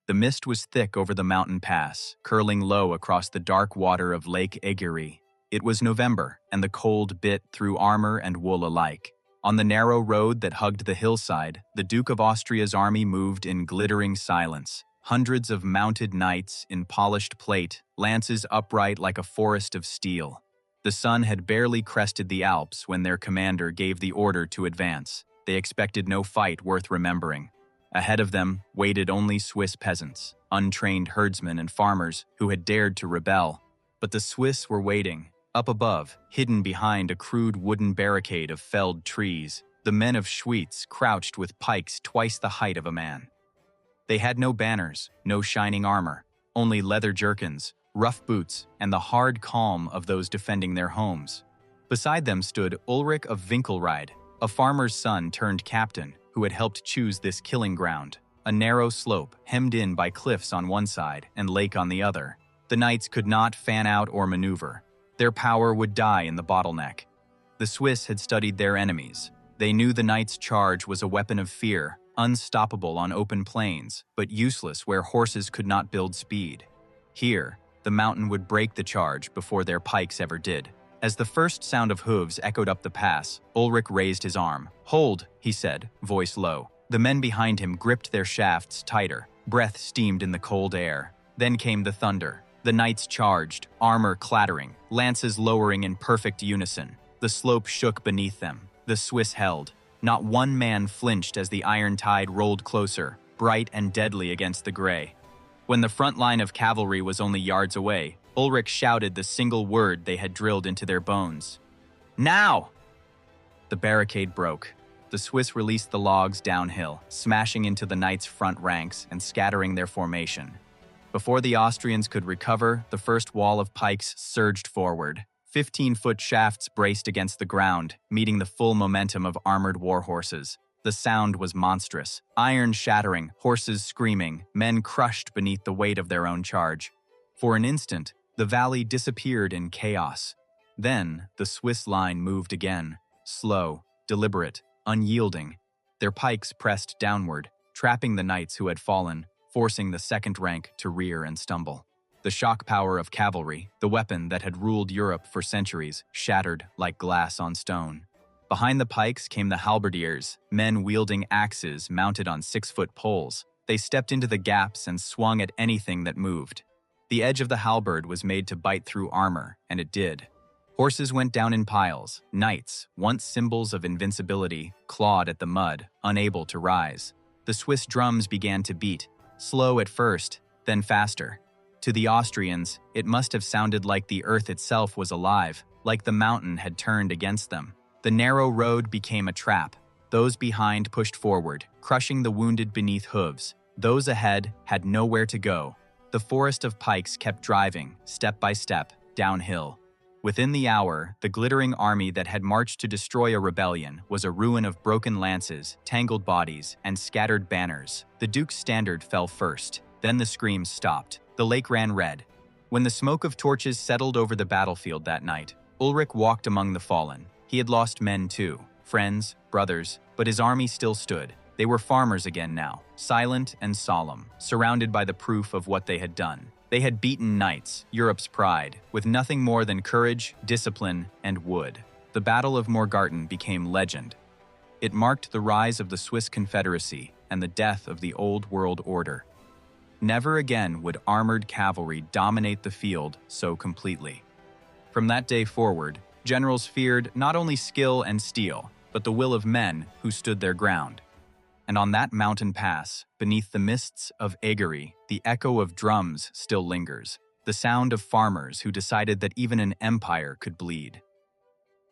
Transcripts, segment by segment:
The mist was thick over the mountain pass, curling low across the dark water of Lake Egerie. It was November, and the cold bit through armor and wool alike. On the narrow road that hugged the hillside, the Duke of Austria's army moved in glittering silence. Hundreds of mounted knights in polished plate, lances upright like a forest of steel. The sun had barely crested the Alps when their commander gave the order to advance. They expected no fight worth remembering. Ahead of them waited only Swiss peasants, untrained herdsmen and farmers who had dared to rebel. But the Swiss were waiting. Up above, hidden behind a crude wooden barricade of felled trees, the men of Schwyz crouched with pikes twice the height of a man. They had no banners, no shining armor, only leather jerkins, rough boots, and the hard calm of those defending their homes. Beside them stood Ulrich of Winkelried, a farmer's son turned captain who had helped choose this killing ground, a narrow slope hemmed in by cliffs on one side and lake on the other. The knights could not fan out or maneuver. Their power would die in the bottleneck. The Swiss had studied their enemies. They knew the knights' charge was a weapon of fear, unstoppable on open plains, but useless where horses could not build speed. Here, the mountain would break the charge before their pikes ever did. As the first sound of hooves echoed up the pass, Ulrich raised his arm. "Hold," he said, voice low. The men behind him gripped their shafts tighter. Breath steamed in the cold air. Then came the thunder. The knights charged, armor clattering, lances lowering in perfect unison. The slope shook beneath them. The Swiss held. Not one man flinched as the iron tide rolled closer, bright and deadly against the gray. When the front line of cavalry was only yards away, Ulrich shouted the single word they had drilled into their bones. "Now!" The barricade broke. The Swiss released the logs downhill, smashing into the knights' front ranks and scattering their formation. Before the Austrians could recover, the first wall of pikes surged forward. 15-foot shafts braced against the ground, meeting the full momentum of armored war horses. The sound was monstrous. Iron shattering, horses screaming, men crushed beneath the weight of their own charge. For an instant, the valley disappeared in chaos. Then, the Swiss line moved again, slow, deliberate, unyielding. Their pikes pressed downward, trapping the knights who had fallen, forcing the second rank to rear and stumble. The shock power of cavalry, the weapon that had ruled Europe for centuries, shattered like glass on stone. Behind the pikes came the halberdiers, men wielding axes mounted on 6-foot poles. They stepped into the gaps and swung at anything that moved. The edge of the halberd was made to bite through armor, and it did. Horses went down in piles. Knights, once symbols of invincibility, clawed at the mud, unable to rise. The Swiss drums began to beat, slow at first, then faster. To the Austrians, it must have sounded like the earth itself was alive, like the mountain had turned against them. The narrow road became a trap. Those behind pushed forward, crushing the wounded beneath hooves. Those ahead had nowhere to go. The forest of pikes kept driving, step by step, downhill. Within the hour, the glittering army that had marched to destroy a rebellion was a ruin of broken lances, tangled bodies, and scattered banners. The Duke's standard fell first. Then the screams stopped. The lake ran red. When the smoke of torches settled over the battlefield that night, Ulrich walked among the fallen. He had lost men too, friends, brothers, but his army still stood. They were farmers again now, silent and solemn, surrounded by the proof of what they had done. They had beaten knights, Europe's pride, with nothing more than courage, discipline, and wood. The Battle of Morgarten became legend. It marked the rise of the Swiss Confederacy and the death of the old world order. Never again would armored cavalry dominate the field so completely. From that day forward, generals feared not only skill and steel, but the will of men who stood their ground. And on that mountain pass, beneath the mists of Egerie, the echo of drums still lingers, the sound of farmers who decided that even an empire could bleed.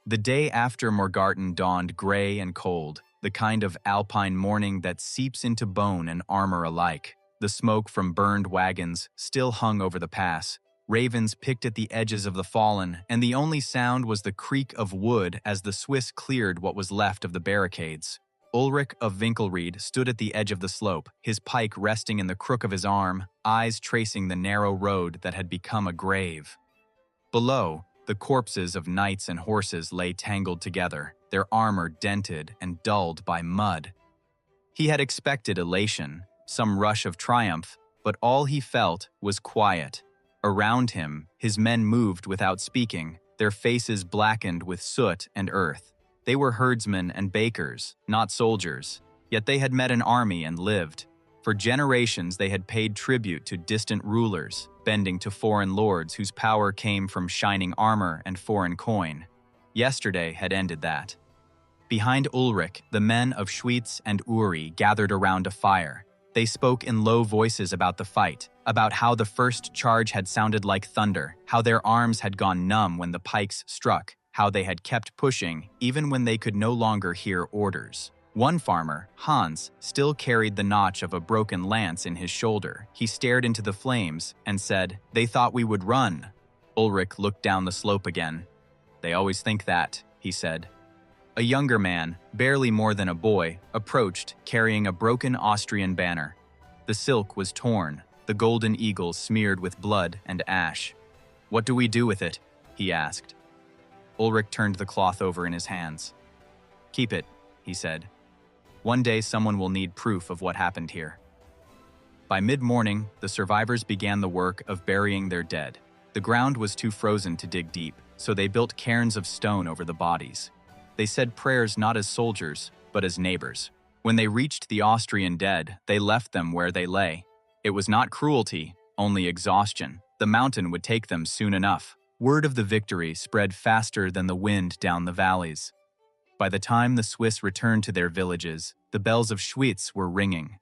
The day after Morgarten dawned gray and cold, the kind of alpine morning that seeps into bone and armor alike. The smoke from burned wagons still hung over the pass. Ravens picked at the edges of the fallen, and the only sound was the creak of wood as the Swiss cleared what was left of the barricades. Ulrich of Winkelried stood at the edge of the slope, his pike resting in the crook of his arm, eyes tracing the narrow road that had become a grave. Below, the corpses of knights and horses lay tangled together, their armor dented and dulled by mud. He had expected elation, some rush of triumph, but all he felt was quiet. Around him, his men moved without speaking, their faces blackened with soot and earth. They were herdsmen and bakers, not soldiers, yet they had met an army and lived. For generations they had paid tribute to distant rulers, bending to foreign lords whose power came from shining armor and foreign coin. Yesterday had ended that. Behind Ulrich, the men of Schwyz and Uri gathered around a fire. They spoke in low voices about the fight, about how the first charge had sounded like thunder, how their arms had gone numb when the pikes struck, how they had kept pushing even when they could no longer hear orders. One farmer, Hans, still carried the notch of a broken lance in his shoulder. He stared into the flames and said, "They thought we would run." Ulrich looked down the slope again. "They always think that," he said. A younger man, barely more than a boy, approached, carrying a broken Austrian banner. The silk was torn, the golden eagle smeared with blood and ash. "What do we do with it?" he asked. Ulrich turned the cloth over in his hands. "Keep it," he said. "One day someone will need proof of what happened here." By mid-morning, the survivors began the work of burying their dead. The ground was too frozen to dig deep, so they built cairns of stone over the bodies. They said prayers not as soldiers, but as neighbors. When they reached the Austrian dead, they left them where they lay. It was not cruelty, only exhaustion. The mountain would take them soon enough. Word of the victory spread faster than the wind down the valleys. By the time the Swiss returned to their villages, the bells of Schwyz were ringing.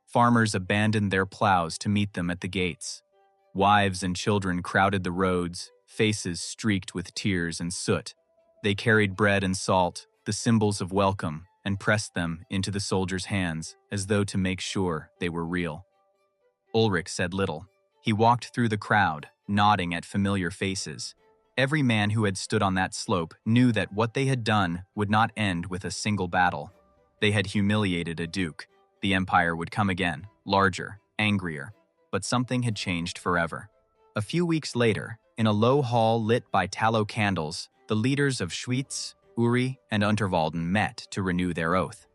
Farmers abandoned their plows to meet them at the gates. Wives and children crowded the roads, faces streaked with tears and soot. They carried bread and salt, the symbols of welcome, and pressed them into the soldiers' hands as though to make sure they were real. Ulrich said little. He walked through the crowd, nodding at familiar faces. Every man who had stood on that slope knew that what they had done would not end with a single battle. They had humiliated a duke. The empire would come again, larger, angrier, but something had changed forever. A few weeks later, in a low hall lit by tallow candles, the leaders of Schwyz, Uri, and Unterwalden met to renew their oath.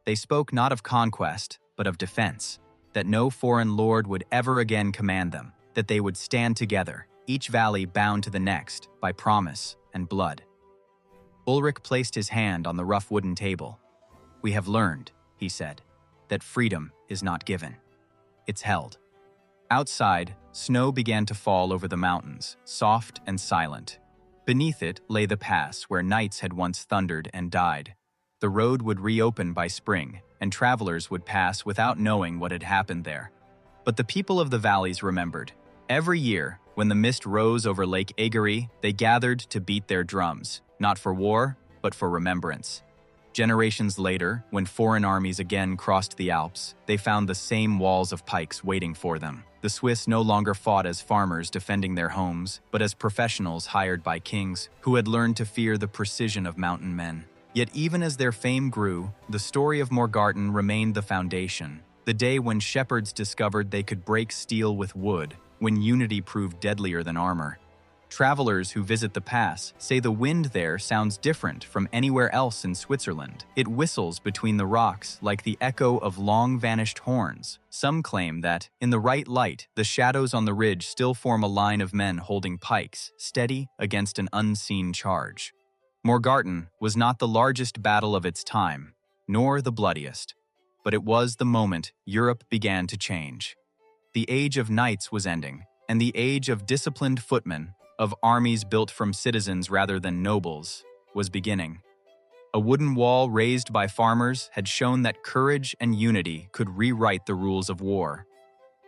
They spoke not of conquest, but of defense, that no foreign lord would ever again command them, that they would stand together, each valley bound to the next by promise and blood. Ulrich placed his hand on the rough wooden table. "We have learned," he said, "that freedom is not given. It's held." Outside, snow began to fall over the mountains, soft and silent. Beneath it lay the pass where knights had once thundered and died. The road would reopen by spring, and travelers would pass without knowing what had happened there. But the people of the valleys remembered. Every year, when the mist rose over Lake Egerie, they gathered to beat their drums, not for war, but for remembrance. Generations later, when foreign armies again crossed the Alps, they found the same walls of pikes waiting for them. The Swiss no longer fought as farmers defending their homes, but as professionals hired by kings who had learned to fear the precision of mountain men. Yet even as their fame grew, the story of Morgarten remained the foundation. The day when shepherds discovered they could break steel with wood, when unity proved deadlier than armor. Travelers who visit the pass say the wind there sounds different from anywhere else in Switzerland. It whistles between the rocks like the echo of long-vanished horns. Some claim that, in the right light, the shadows on the ridge still form a line of men holding pikes, steady against an unseen charge. Morgarten was not the largest battle of its time, nor the bloodiest, but it was the moment Europe began to change. The age of knights was ending, and the age of disciplined footmen, of armies built from citizens rather than nobles, was beginning. A wooden wall raised by farmers had shown that courage and unity could rewrite the rules of war.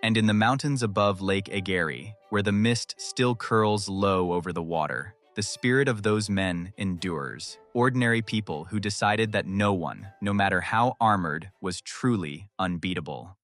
And in the mountains above Lake Egerie, where the mist still curls low over the water, the spirit of those men endures. Ordinary people who decided that no one, no matter how armored, was truly unbeatable.